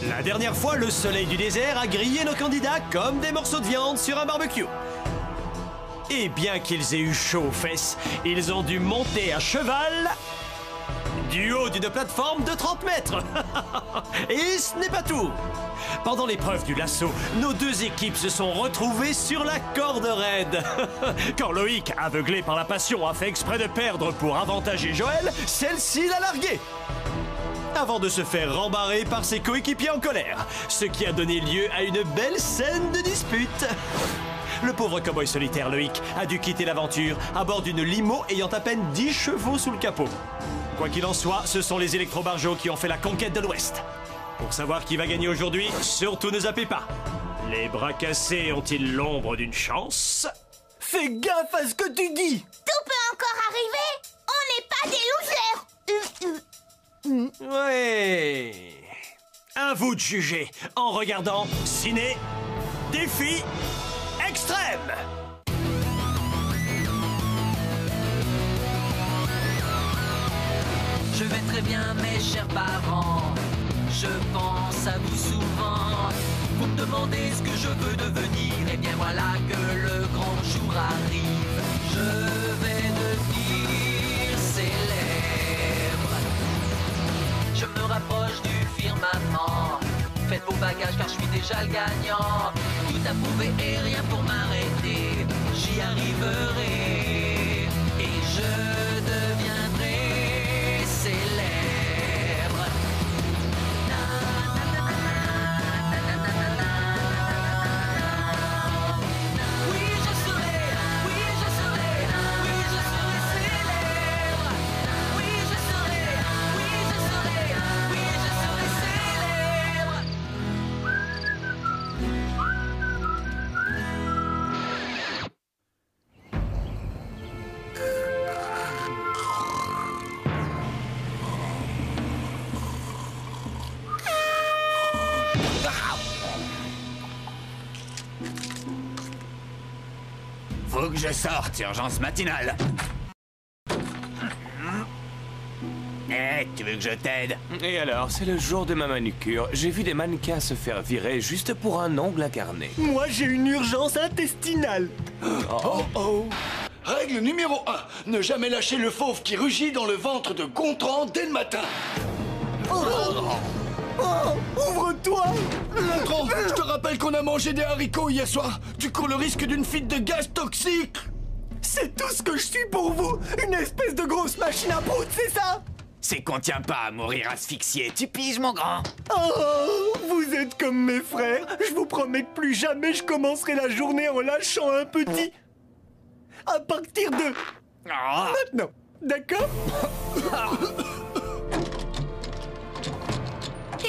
La dernière fois, le soleil du désert a grillé nos candidats comme des morceaux de viande sur un barbecue. Et bien qu'ils aient eu chaud aux fesses, ils ont dû monter à cheval du haut d'une plateforme de 30 mètres. Et ce n'est pas tout. Pendant l'épreuve du lasso, nos deux équipes se sont retrouvées sur la corde raide. Quand Loïc, aveuglé par la passion, a fait exprès de perdre pour avantager Joël, celle-ci l'a largué. Avant de se faire rembarrer par ses coéquipiers en colère, ce qui a donné lieu à une belle scène de dispute. Le pauvre cow-boy solitaire Loïc a dû quitter l'aventure à bord d'une limo ayant à peine 10 chevaux sous le capot. Quoi qu'il en soit, ce sont les électrobarjots qui ont fait la conquête de l'Ouest. Pour savoir qui va gagner aujourd'hui, surtout ne zappez pas. Les bras cassés ont-ils l'ombre d'une chance? Fais gaffe à ce que tu dis! Tout peut encore arriver! On n'est pas des losers! Ouais. À vous de juger en regardant Ciné Défi Extrême. Je vais très bien, mes chers parents. Je pense à vous souvent. Vous me demandez ce que je veux devenir. Et bien voilà que le grand jour arrive. Je vais devenir célèbre. Je me rapproche du firmament. Faites vos bagages car je suis déjà le gagnant. Tout à prouver et rien pour m'arrêter. J'y arriverai. Et je deviendrai célèbre. Faut que je sorte, urgence matinale. Tu veux que je t'aide? Et alors, c'est le jour de ma manucure. J'ai vu des mannequins se faire virer juste pour un ongle incarné. Moi, j'ai une urgence intestinale. Règle numéro 1. Ne jamais lâcher le fauve qui rugit dans le ventre de Gontran dès le matin. Ouvre-toi! Gontran, je te rappelle qu'on a mangé des haricots hier soir. Tu cours le risque d'une fuite de gaz toxique. C'est tout ce que je suis pour vous! Une espèce de grosse machine à prout, c'est ça? C'est qu'on tient pas à mourir asphyxié, tu piges, mon grand? Oh, vous êtes comme mes frères. Je vous promets que plus jamais je commencerai la journée en lâchant un petit. À partir de... maintenant, d'accord?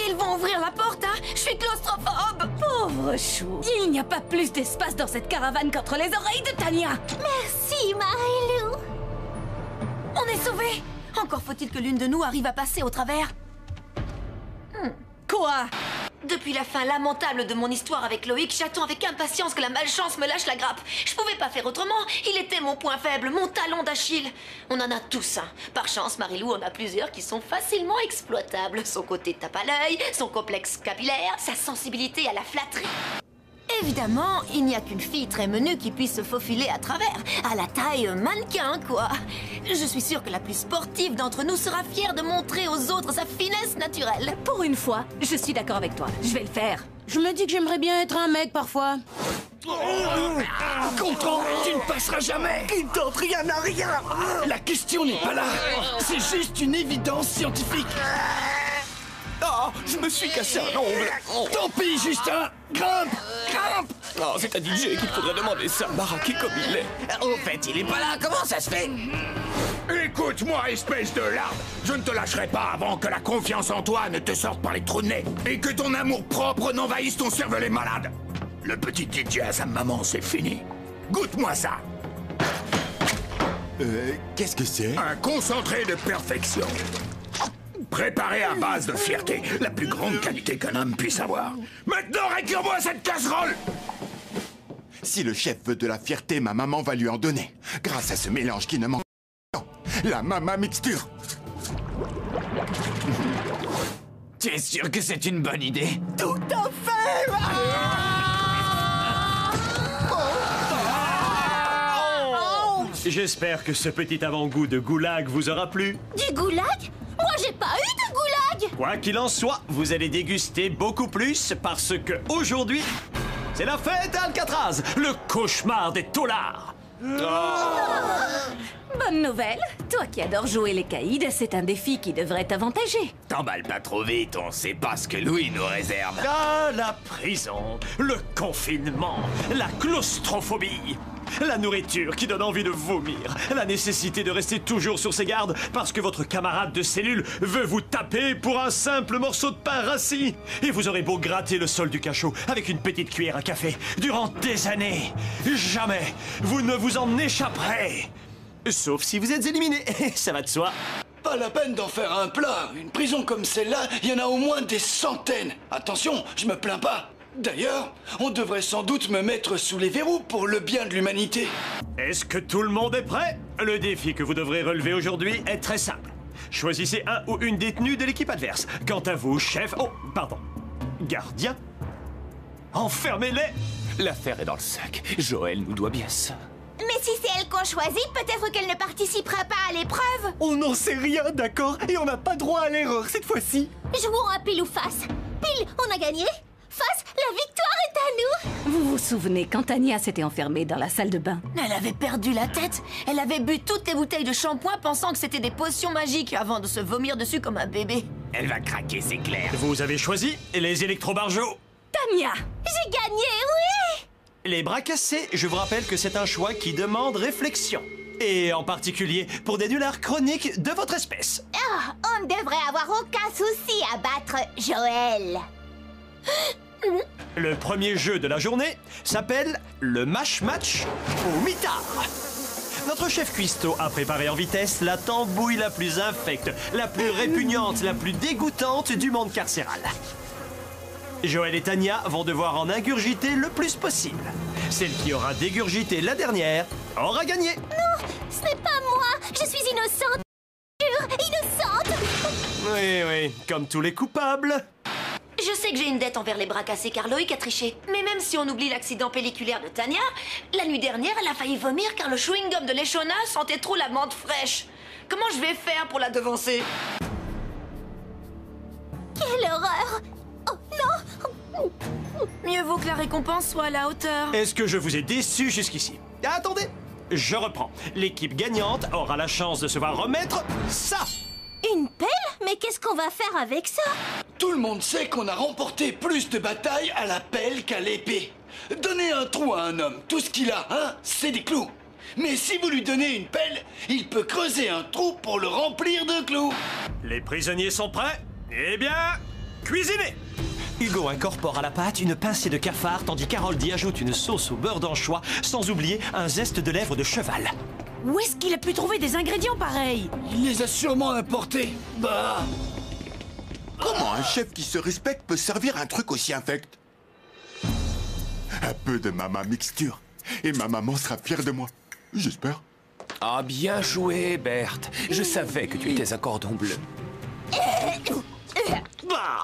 Ils vont ouvrir la porte, hein? Je suis claustrophobe! Pauvre chou! Il n'y a pas plus d'espace dans cette caravane qu'entre les oreilles de Tania! Merci, Marilou! On est sauvés! Encore faut-il que l'une de nous arrive à passer au travers. Quoi? Depuis la fin lamentable de mon histoire avec Loïc, j'attends avec impatience que la malchance me lâche la grappe. Je pouvais pas faire autrement, il était mon point faible, mon talon d'Achille. On en a tous un. Par chance, Marilou en a plusieurs qui sont facilement exploitables. Son côté tape à l'œil, son complexe capillaire, sa sensibilité à la flatterie. Évidemment, il n'y a qu'une fille très menue qui puisse se faufiler à travers, à la taille mannequin, quoi. Je suis sûre que la plus sportive d'entre nous sera fière de montrer aux autres sa finesse naturelle. Pour une fois, je suis d'accord avec toi. Je vais le faire. Je me dis que j'aimerais bien être un mec parfois. Gontran, tu ne passeras jamais. Il tente rien à rien. La question n'est pas là. C'est juste une évidence scientifique. Oh, je me suis cassé un ongle. Tant pis, Justin. Grimpe, grimpe. Oh, c'est à DJ qu'il faudrait demander ça, baraqué comme il est. Au fait, il est pas là, comment ça se fait? Écoute-moi, espèce de larve. Je ne te lâcherai pas avant que la confiance en toi ne te sorte par les trous de nez et que ton amour propre n'envahisse ton cervelet malade. Le petit DJ à sa maman, c'est fini. Goûte-moi ça. Qu'est-ce que c'est? Un concentré de perfection. Préparé à base de fierté, la plus grande qualité qu'un homme puisse avoir. Maintenant, récure-moi cette casserole! Si le chef veut de la fierté, ma maman va lui en donner. Grâce à ce mélange qui ne manque pas. La Mama Mixture. Tu es sûr que c'est une bonne idée? Tout à fait. J'espère que ce petit avant-goût de goulag vous aura plu. Du goulag? Moi, j'ai pas eu de goulag! Quoi qu'il en soit, vous allez déguster beaucoup plus parce que aujourd'hui, c'est la fête à Alcatraz, le cauchemar des taulards. Bonne nouvelle. Toi qui adores jouer les caïds, c'est un défi qui devrait t'avantager. T'emballes pas trop vite, on sait pas ce que Louis nous réserve. Ah, la prison, le confinement, la claustrophobie, la nourriture qui donne envie de vomir, la nécessité de rester toujours sur ses gardes parce que votre camarade de cellule veut vous taper pour un simple morceau de pain rassis. Et vous aurez beau gratter le sol du cachot avec une petite cuillère à café durant des années, jamais vous ne vous en échapperez. Sauf si vous êtes éliminé, ça va de soi. Pas la peine d'en faire un plat. Une prison comme celle-là, il y en a au moins des centaines. Attention, je me plains pas. D'ailleurs, on devrait sans doute me mettre sous les verrous pour le bien de l'humanité. Est-ce que tout le monde est prêt? Le défi que vous devrez relever aujourd'hui est très simple. Choisissez un ou une détenue de l'équipe adverse. Quant à vous, chef... Oh, pardon. Gardien, enfermez-les. L'affaire est dans le sac. Joël nous doit bien ça. Mais si c'est elle qu'on choisit, peut-être qu'elle ne participera pas à l'épreuve. On n'en sait rien, d'accord? Et on n'a pas droit à l'erreur cette fois-ci. Jouons à pile ou face. Pile, on a gagné. Face, la victoire est à nous. Vous vous souvenez quand Tania s'était enfermée dans la salle de bain? Elle avait perdu la tête. Elle avait bu toutes les bouteilles de shampoing pensant que c'était des potions magiques avant de se vomir dessus comme un bébé. Elle va craquer, c'est clair. Vous avez choisi les électrobarjots. Tania! J'ai gagné, oui. Les bras cassés, je vous rappelle que c'est un choix qui demande réflexion. Et en particulier pour des nullards chroniques de votre espèce. Oh, on ne devrait avoir aucun souci à battre Joël. Le premier jeu de la journée s'appelle le Mash Match au mitard. Notre chef cuistot a préparé en vitesse la tambouille la plus infecte, la plus répugnante, la plus dégoûtante du monde carcéral. Joël et Tania vont devoir en ingurgiter le plus possible. Celle qui aura dégurgité la dernière aura gagné. Non, ce n'est pas moi. Je suis innocente. Jure, innocente. Oui, comme tous les coupables. Je sais que j'ai une dette envers les bras cassés car Loïc a triché. Mais même si on oublie l'accident pelliculaire de Tania, la nuit dernière, elle a failli vomir car le chewing-gum de Leshona sentait trop la menthe fraîche. Comment je vais faire pour la devancer? Quelle horreur. Oh non. Mieux vaut que la récompense soit à la hauteur. Est-ce que je vous ai déçu jusqu'ici? Attendez, je reprends. L'équipe gagnante aura la chance de se voir remettre ça. Une pelle? Mais qu'est-ce qu'on va faire avec ça? Tout le monde sait qu'on a remporté plus de batailles à la pelle qu'à l'épée. Donnez un trou à un homme, tout ce qu'il a, hein, c'est des clous. Mais si vous lui donnez une pelle, il peut creuser un trou pour le remplir de clous. Les prisonniers sont prêts? Eh bien, cuisinez! Hugo incorpore à la pâte une pincée de cafard, tandis qu'Harold y ajoute une sauce au beurre d'anchois, sans oublier un zeste de lèvres de cheval. Où est-ce qu'il a pu trouver des ingrédients pareils? Il les a sûrement importés. Bah... Comment un chef qui se respecte peut servir un truc aussi infect? Un peu de Mama Mixture, et ma maman sera fière de moi. J'espère. Ah, bien joué, Berthe. Je savais que tu étais un cordon bleu. Bah,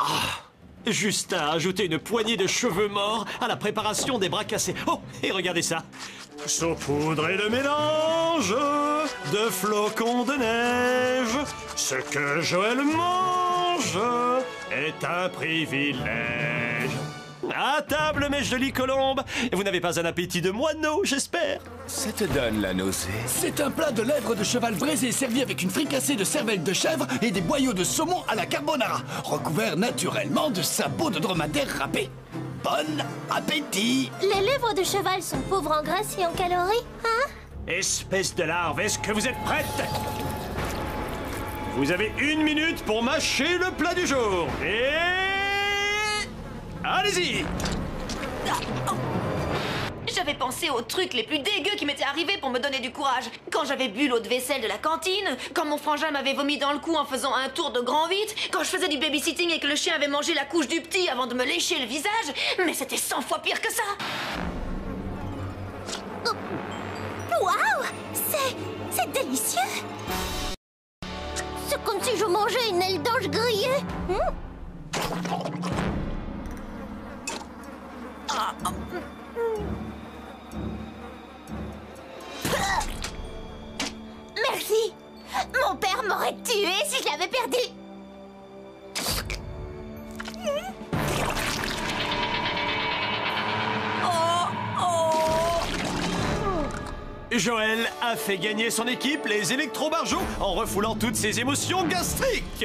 Justin a ajouté une poignée de cheveux morts à la préparation des bras cassés. Oh, et regardez ça. Saupoudrer le mélange de flocons de neige. Ce que Joël mange est un privilège. À table, mes jolies colombes. Vous n'avez pas un appétit de moineau, j'espère. Ça te donne la nausée. C'est un plat de lèvres de cheval braisé servi avec une fricassée de cervelle de chèvre et des boyaux de saumon à la carbonara, recouvert naturellement de sabots de dromadaire râpés. Bon appétit! Les lèvres de cheval sont pauvres en graisse et en calories, hein? Espèce de larve, est-ce que vous êtes prête? Vous avez 1 minute pour mâcher le plat du jour. Et... allez-y! J'avais pensé aux trucs les plus dégueux qui m'étaient arrivés pour me donner du courage. Quand j'avais bu l'eau de vaisselle de la cantine, quand mon frangin m'avait vomi dans le cou en faisant un tour de grand 8, quand je faisais du babysitting et que le chien avait mangé la couche du petit avant de me lécher le visage, mais c'était 100 fois pire que ça. Waouh! C'est délicieux! C'est comme si je mangeais une aile d'ange grillée. Merci. Mon père m'aurait tué si je l'avais perdu. Joël a fait gagner son équipe, les électrobarjots, en refoulant toutes ses émotions gastriques.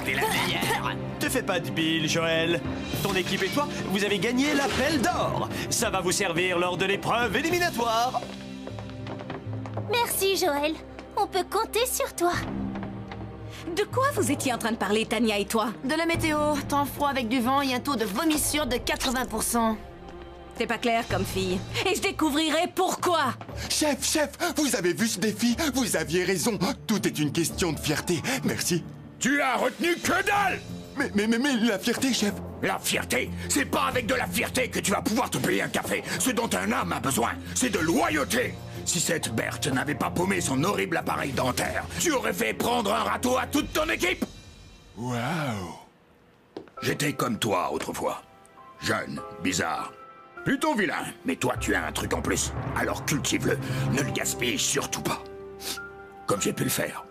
T'es la meilleure. Te fais pas de bile, Joël. Ton équipe et toi, vous avez gagné la pelle d'or. Ça va vous servir lors de l'épreuve éliminatoire. Merci, Joël. On peut compter sur toi. De quoi vous étiez en train de parler, Tania et toi? De la météo, temps froid avec du vent et un taux de vomissure de 80%. C'est pas clair comme fille. Et je découvrirai pourquoi. Chef, vous avez vu ce défi? Vous aviez raison. Tout est une question de fierté. Merci. Tu as retenu que dalle! Mais la fierté, chef. La fierté, c'est pas avec de la fierté que tu vas pouvoir te payer un café. Ce dont un homme a besoin, c'est de loyauté. Si cette Berthe n'avait pas paumé son horrible appareil dentaire, tu aurais fait prendre un râteau à toute ton équipe. Waouh. J'étais comme toi autrefois. Jeune, bizarre. Plutôt vilain, mais toi tu as un truc en plus. Alors cultive-le, ne le gaspille surtout pas. Comme j'ai pu le faire.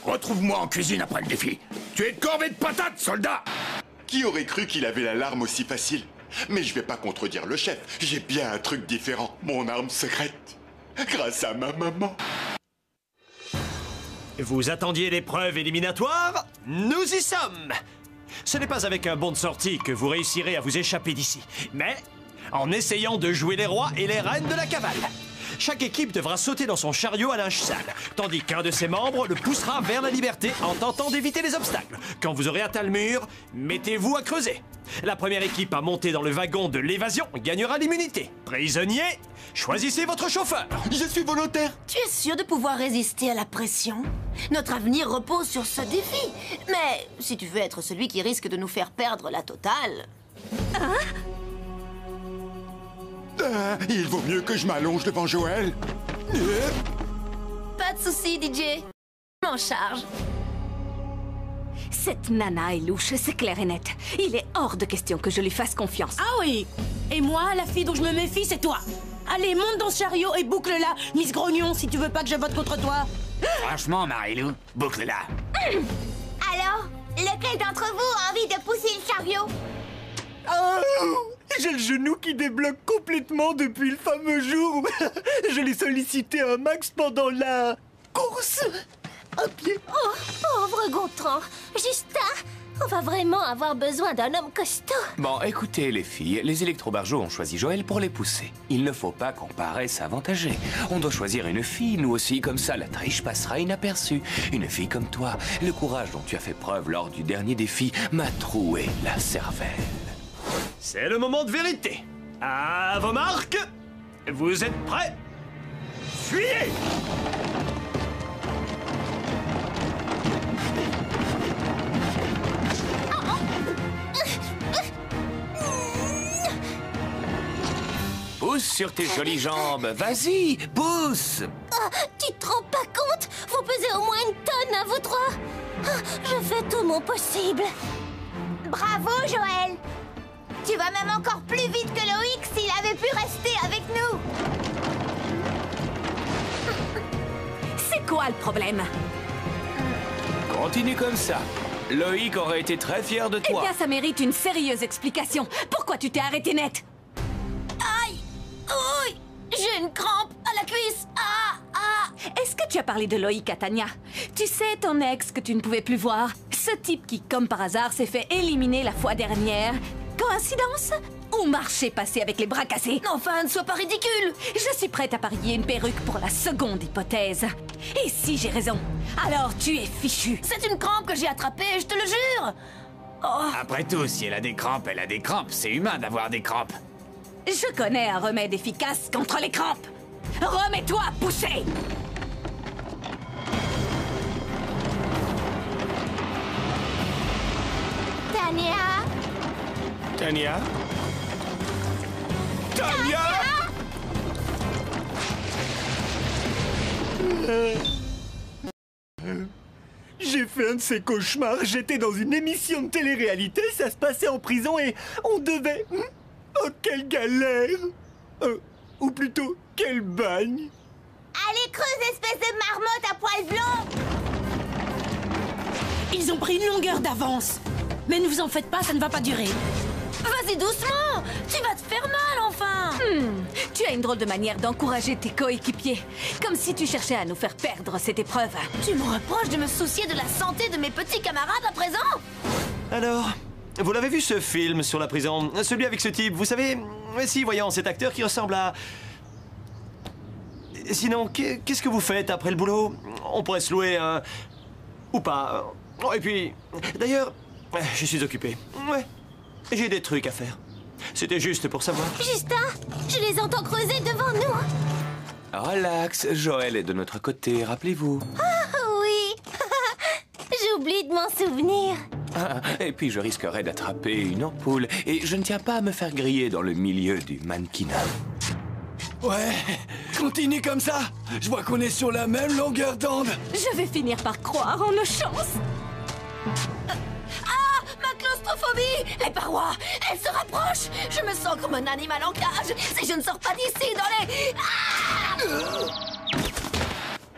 Retrouve-moi en cuisine après le défi. Tu es corvé de patates, soldat! Qui aurait cru qu'il avait l'alarme aussi facile? Mais je vais pas contredire le chef. J'ai bien un truc différent. Mon arme secrète. Grâce à ma maman. Vous attendiez l'épreuve éliminatoire? Nous y sommes! Ce n'est pas avec un bond de sortie que vous réussirez à vous échapper d'ici, mais en essayant de jouer les rois et les reines de la cavale. Chaque équipe devra sauter dans son chariot à linge sale, tandis qu'un de ses membres le poussera vers la liberté en tentant d'éviter les obstacles. Quand vous aurez atteint le mur, mettez-vous à creuser. La première équipe à monter dans le wagon de l'évasion gagnera l'immunité. Prisonnier, choisissez votre chauffeur. Je suis volontaire. Tu es sûr de pouvoir résister à la pression? Notre avenir repose sur ce défi. Mais si tu veux être celui qui risque de nous faire perdre la totale... Il vaut mieux que je m'allonge devant Joël. Pas de soucis, DJ. Je m'en charge. Cette nana est louche, c'est clair et net. Il est hors de question que je lui fasse confiance. Ah oui. Et moi, la fille dont je me méfie, c'est toi. Allez, monte dans ce chariot et boucle-la, Miss Grognon, si tu veux pas que je vote contre toi. Franchement, Marilou, boucle-la. Alors, lequel d'entre vous a envie de pousser le chariot? Oh, j'ai le genou qui débloque complètement depuis le fameux jour où je l'ai sollicité un max pendant la course à pied. Oh, pauvre Gontran. Justin, on va vraiment avoir besoin d'un homme costaud. Bon, écoutez les filles, les électrobarjots ont choisi Joël pour les pousser. Il ne faut pas qu'on paraisse avantagé. On doit choisir une fille, nous aussi, comme ça la triche passera inaperçue. Une fille comme toi. Le courage dont tu as fait preuve lors du dernier défi m'a troué la cervelle. C'est le moment de vérité. À vos marques, vous êtes prêts? Fuyez! Pousse sur tes jolies jambes, vas-y, pousse! Tu te rends pas compte? Vous pesez au moins une tonne à vous trois. Je fais tout mon possible. Bravo, Joël. Tu vas même encore plus vite que Loïc s'il avait pu rester avec nous. C'est quoi le problème? Continue comme ça. Loïc aurait été très fier de Eh toi. bien, ça mérite une sérieuse explication. Pourquoi tu t'es arrêté net? Aïe! Ouille! J'ai une crampe à la cuisse! Est-ce que tu as parlé de Loïc à Tania? Tu sais, ton ex que tu ne pouvais plus voir? Ce type qui, comme par hasard, s'est fait éliminer la fois dernière. Coïncidence? Ou marché passé avec les bras cassés? Enfin, ne sois pas ridicule! Je suis prête à parier une perruque pour la seconde hypothèse. Et si j'ai raison, alors tu es fichu. C'est une crampe que j'ai attrapée, je te le jure! Oh. Après tout, si elle a des crampes, elle a des crampes. C'est humain d'avoir des crampes. Je connais un remède efficace contre les crampes. Remets-toi à pousser! Tania? Tania? Tania? J'ai fait un de ces cauchemars. J'étais dans une émission de télé-réalité, ça se passait en prison et on devait... Oh, quelle galère! Ou plutôt, quel bagne! Allez, creuse, espèce de marmotte à poils blancs! Ils ont pris une longueur d'avance. Mais ne vous en faites pas, ça ne va pas durer. Vas-y doucement! Tu vas te faire mal, enfin! Tu as une drôle de manière d'encourager tes coéquipiers. Comme si tu cherchais à nous faire perdre cette épreuve. Tu me reproches de me soucier de la santé de mes petits camarades à présent? Alors, vous l'avez vu ce film sur la prison? Celui avec ce type, vous savez... Si, voyons, cet acteur qui ressemble à... Sinon, qu'est-ce que vous faites après le boulot? On pourrait se louer un... Ou pas. Oh, et puis... D'ailleurs, je suis occupé. Ouais, j'ai des trucs à faire. C'était juste pour savoir. Justin, je les entends creuser devant nous. Relax, Joël est de notre côté, rappelez-vous. Ah oui. J'oublie de m'en souvenir. Ah, et puis je risquerais d'attraper une ampoule. Et je ne tiens pas à me faire griller dans le milieu du mannequinat. Ouais, continue comme ça. Je vois qu'on est sur la même longueur d'onde. Je vais finir par croire en nos chances. Ah! Ma claustrophobie! Les parois, elles se rapprochent! Je me sens comme un animal en cage si je ne sors pas d'ici dans les... Ah!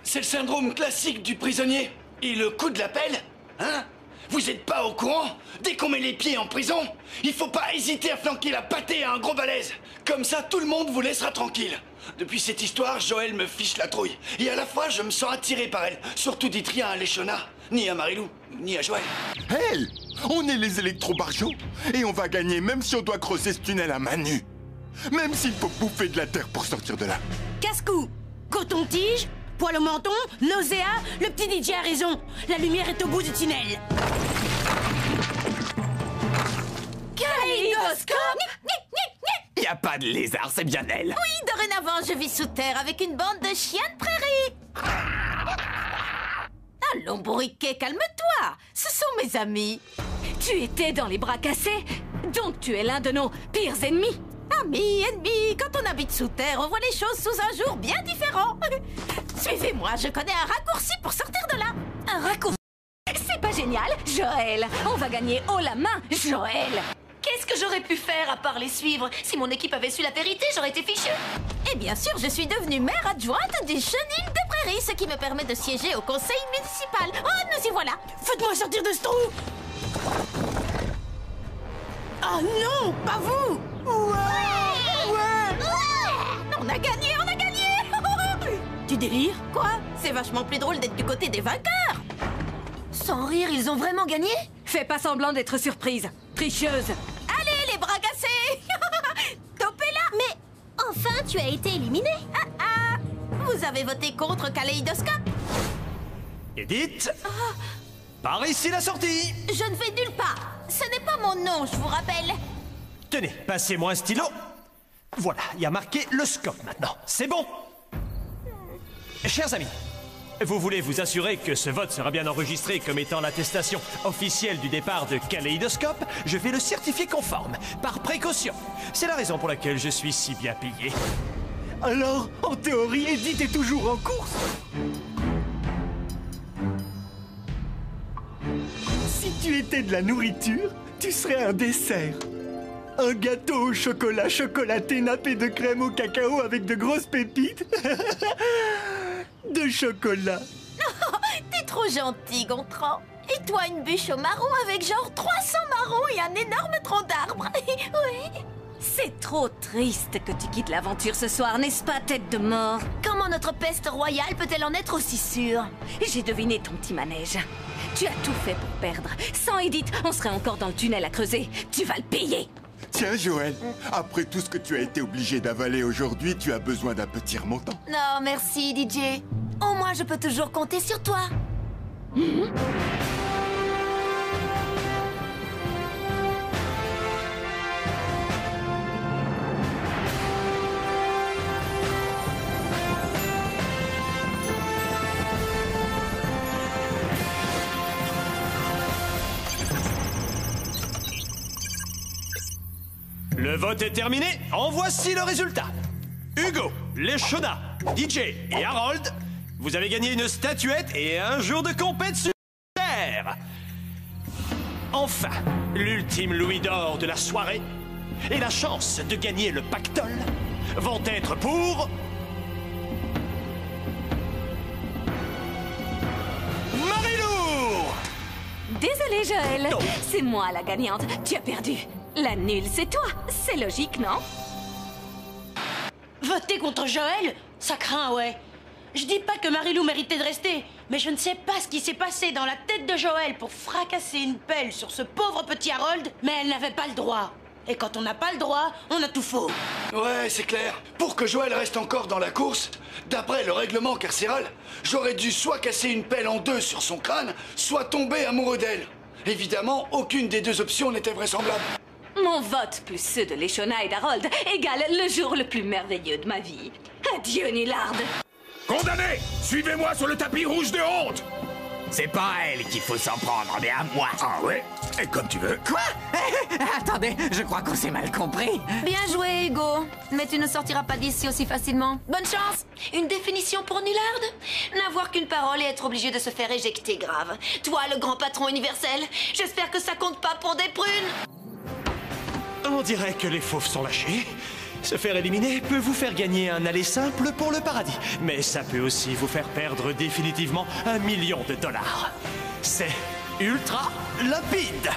C'est le syndrome classique du prisonnier. Et le coup de la pelle, hein? Vous êtes pas au courant? Dès qu'on met les pieds en prison, il faut pas hésiter à flanquer la pâtée à un gros balèze. Comme ça, tout le monde vous laissera tranquille. Depuis cette histoire, Joël me fiche la trouille. Et à la fois, je me sens attiré par elle. Surtout dites rien à Léchona, ni à Marilou, ni à Joël. Hey! On est les électrobarjots et on va gagner même si on doit creuser ce tunnel à main nue. Même s'il faut bouffer de la terre pour sortir de là. Casse-cou, coton-tige, poil au menton, nausea, le petit DJ a raison. La lumière est au bout du tunnel. Kaléidoscope! Y a pas de lézard, c'est bien elle. Oui, dorénavant, je vis sous terre avec une bande de chiens de prairie. Allons, bourriquet, calme-toi. Ce sont mes amis. Tu étais dans les bras cassés, donc tu es l'un de nos pires ennemis. Amis, ennemis, quand on habite sous terre, on voit les choses sous un jour bien différent. Suivez-moi, je connais un raccourci pour sortir de là. Un raccourci? C'est pas génial, Joël. On va gagner haut la main, Joël. Qu'est-ce que j'aurais pu faire à part les suivre? Si mon équipe avait su la vérité, j'aurais été fichu. Et bien sûr, je suis devenue maire adjointe du Chenil de Prairie, ce qui me permet de siéger au conseil municipal. Oh, nous y voilà. Faites-moi sortir de ce trou. Oh non, pas vous. On a gagné, on a gagné. Tu délires? Quoi? C'est vachement plus drôle d'être du côté des vainqueurs. Sans rire, ils ont vraiment gagné? Fais pas semblant d'être surprise, tricheuse. Allez, les bras cassés. Topez-la. Mais enfin, tu as été éliminé. Vous avez voté contre Kaléidoscope? Edith, par ici la sortie. Je ne vais nulle part. Ce n'est pas mon nom, je vous rappelle. Tenez, passez-moi un stylo. Voilà, il y a marqué le scope maintenant. C'est bon. Chers amis, vous voulez vous assurer que ce vote sera bien enregistré comme étant l'attestation officielle du départ de Kaléidoscope? Je vais le certifier conforme, par précaution. C'est la raison pour laquelle je suis si bien payé. Alors, en théorie, Edith est toujours en course. Si tu étais de la nourriture, tu serais un dessert. Un gâteau au chocolat chocolaté nappé de crème au cacao avec de grosses pépites de chocolat. T'es trop gentil, Gontran. Et toi, une bûche au marron avec genre 300 marrons et un énorme tronc d'arbre. Oui. C'est trop triste que tu quittes l'aventure ce soir, n'est-ce pas, tête de mort? Comment notre peste royale peut-elle en être aussi sûre? J'ai deviné ton petit manège. Tu as tout fait pour perdre. Sans Edith, on serait encore dans le tunnel à creuser. Tu vas le payer. Tiens, Joël, après tout ce que tu as été obligé d'avaler aujourd'hui, tu as besoin d'un petit remontant. Non, merci, DJ. Au moins, je peux toujours compter sur toi. Le vote est terminé. En voici le résultat. Hugo, Léchona, DJ et Harold, vous avez gagné une statuette et un jour de compète sur terre. désert. Enfin, l'ultime louis d'or de la soirée et la chance de gagner le pactole vont être pour... Marilou! Désolé, Joël. C'est moi la gagnante. Tu as perdu. La nulle, c'est toi. C'est logique, non? Voter contre Joël? Ça craint, ouais. Je dis pas que Marilou méritait de rester, mais je ne sais pas ce qui s'est passé dans la tête de Joël pour fracasser une pelle sur ce pauvre petit Harold, mais elle n'avait pas le droit. Et quand on n'a pas le droit, on a tout faux. Ouais, c'est clair. Pour que Joël reste encore dans la course, d'après le règlement carcéral, j'aurais dû soit casser une pelle en deux sur son crâne, soit tomber amoureux d'elle. Évidemment, aucune des deux options n'était vraisemblable. Mon vote plus ceux de Léchona et d'Harold égale le jour le plus merveilleux de ma vie. Adieu, Nulard. Condamné! Suivez-moi sur le tapis rouge de honte! C'est pas à elle qu'il faut s'en prendre, mais à moi. Ah ouais? Et comme tu veux. Quoi? Attendez, je crois qu'on s'est mal compris. Bien joué, Hugo. Mais tu ne sortiras pas d'ici aussi facilement. Bonne chance. Une définition pour Nulard? N'avoir qu'une parole et être obligé de se faire éjecter, grave. Toi, le grand patron universel, j'espère que ça compte pas pour des prunes. On dirait que les fauves sont lâchés. Se faire éliminer peut vous faire gagner un aller simple pour le paradis. Mais ça peut aussi vous faire perdre définitivement $1 million. C'est ultra limpide.